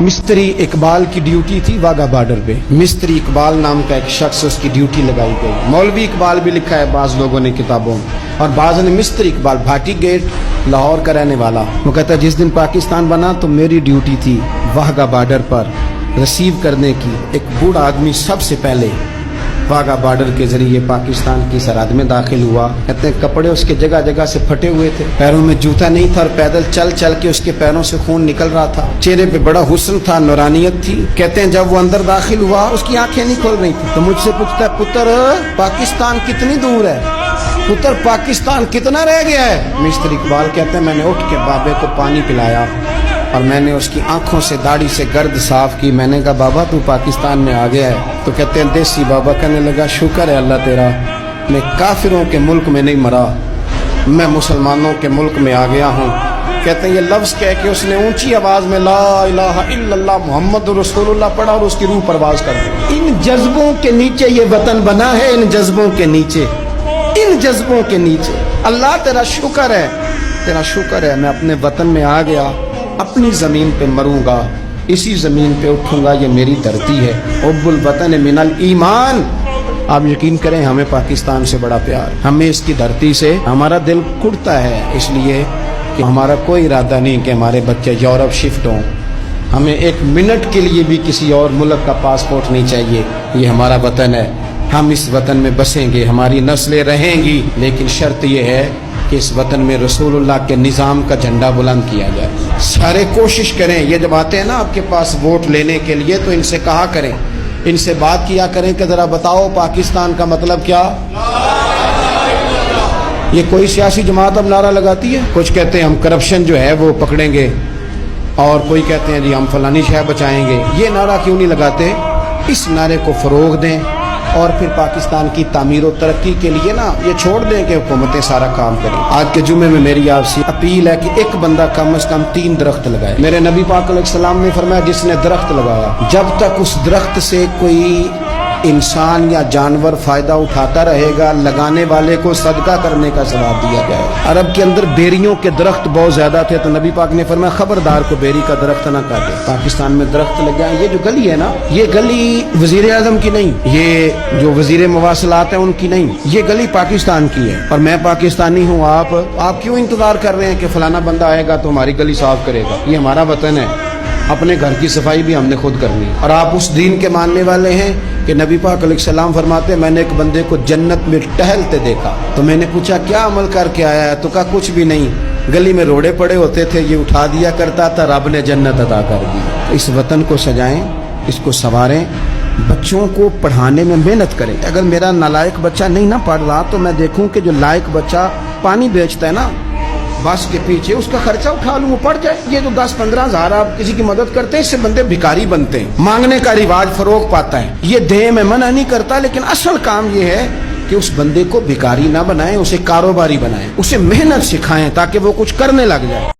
मिस्त्री इकबाल की ड्यूटी थी वाघा बॉर्डर पे। मिस्त्री इकबाल नाम का एक शख्स, उसकी ड्यूटी लगाई गई। मौलवी इकबाल भी लिखा है बाज लोगों ने किताबों में, और बाज ने मिस्त्री इकबाल भाटी गेट लाहौर का रहने वाला। वो कहता है जिस दिन पाकिस्तान बना तो मेरी ड्यूटी थी वाघा बॉर्डर पर रिसीव करने की। एक बूढ़ा आदमी सबसे पहले वाघा बॉर्डर के जरिए पाकिस्तान की सरहद में दाखिल हुआ। कहते हैं कपड़े उसके जगह जगह से फटे हुए थे, पैरों में जूता नहीं था और पैदल चल चल के उसके पैरों से खून निकल रहा था। चेहरे पे बड़ा हुस्न था, नूरानियत थी। कहते हैं जब वो अंदर दाखिल हुआ उसकी आंखें नहीं खोल रही थी, तो मुझसे पूछता है पुत्र पाकिस्तान कितनी दूर है, पुत्र पाकिस्तान कितना रह गया है। मिस्टर इकबाल कहते हैं मैंने उठ के बाबे को पानी पिलाया और मैंने उसकी आंखों से दाढ़ी से गर्द साफ की। मैंने कहा बाबा तू पाकिस्तान में आ गया है। तो कहते हैं देसी बाबा कहने लगा शुक्र है अल्लाह तेरा, मैं काफिरों के मुल्क में नहीं मरा, मैं मुसलमानों के मुल्क में आ गया हूँ। कहते हैं ये लफ्ज कह के उसने ऊंची आवाज में ला इलाहा इल्लल्लाह मुहम्मद रसूलुल्लाह पढ़ा और उसकी रूह परवाज कर दी। इन जज्बों के नीचे ये वतन बना है, इन जज्बों के नीचे, इन जज्बों के नीचे। अल्लाह तेरा शुक्र है, तेरा शुक्र है, मैं अपने वतन में आ गया, अपनी जमीन पे मरूंगा, इसी जमीन पे उठूंगा, ये मेरी धरती है। उब्बुल वतन मिनल ईमान। आप यकीन करें हमें पाकिस्तान से बड़ा प्यार, हमें इसकी धरती से हमारा दिल कुड़ता है, इसलिए कि हमारा कोई इरादा नहीं कि हमारे बच्चे यूरोप शिफ्ट हों। हमें एक मिनट के लिए भी किसी और मुल्क का पासपोर्ट नहीं चाहिए। ये हमारा वतन है, हम इस वतन में बसेंगे, हमारी नस्लें रहेंगी, लेकिन शर्त यह है कि इस वतन में रसूलुल्लाह के निज़ाम का झंडा बुलंद किया जाए। सारे कोशिश करें, ये जब आते हैं ना आपके पास वोट लेने के लिए तो इनसे कहा करें, इनसे बात किया करें कि जरा बताओ पाकिस्तान का मतलब क्या। ये कोई सियासी जमात अब नारा लगाती है, कुछ कहते हैं हम करप्शन जो है वो पकड़ेंगे, और कोई कहते हैं जी हम फलानी शह बचाएंगे। ये नारा क्यों नहीं लगाते? इस नारे को फरोग दें और फिर पाकिस्तान की तामीर और तरक्की के लिए ना ये छोड़ दें कि हुकूमतें सारा काम करें। आज के जुमे में मेरी आपसे अपील है कि एक बंदा कम से कम 3 दरख्त लगाए। मेरे नबी पाक अलैहिस्सलाम ने फरमाया जिसने दरख्त लगाया, जब तक उस दरख्त से कोई इंसान या जानवर फायदा उठाता रहेगा, लगाने वाले को सदका करने का सवाब दिया जाए। अरब के अंदर बेरियों के दरख्त बहुत ज्यादा थे, तो नबी पाक ने फरमाया खबरदार को बेरी का दरख्त ना काटे। पाकिस्तान में दरख्त लग जाए। ये जो गली है ना, ये गली वजीर आजम की नहीं, ये जो वजीर मवासलात है उनकी नहीं, ये गली पाकिस्तान की है। और मैं पाकिस्तानी हूँ, आप क्यों इंतजार कर रहे हैं कि फलाना बंदा आएगा तो हमारी गली साफ करेगा? ये हमारा वतन है, अपने घर की सफाई भी हमने खुद करनी है। और आप उस दीन के मानने वाले हैं कि नबी पाक अलैहिस्सलाम फरमाते मैंने एक बंदे को जन्नत में टहलते देखा, तो मैंने पूछा क्या अमल करके आया है? तो कहा कुछ भी नहीं, गली में रोड़े पड़े होते थे, ये उठा दिया करता था, रब ने जन्नत अता कर दी। इस वतन को सजाएं, इसको संवारें, बच्चों को पढ़ाने में मेहनत करें। अगर मेरा नालायक बच्चा नहीं ना पढ़ रहा तो मैं देखूं कि जो लायक बच्चा पानी बेचता है ना बस के पीछे, उसका खर्चा उठा लूं, वो पड़ जाए। ये जो 10-15 हजार आप किसी की मदद करते हैं, इससे बंदे भिखारी बनते हैं। मांगने का रिवाज फरोग पाता है। ये देह में मना नहीं करता, लेकिन असल काम ये है कि उस बंदे को भिखारी ना बनाएं, उसे कारोबारी बनाएं, उसे मेहनत सिखाएं ताकि वो कुछ करने लग जाए।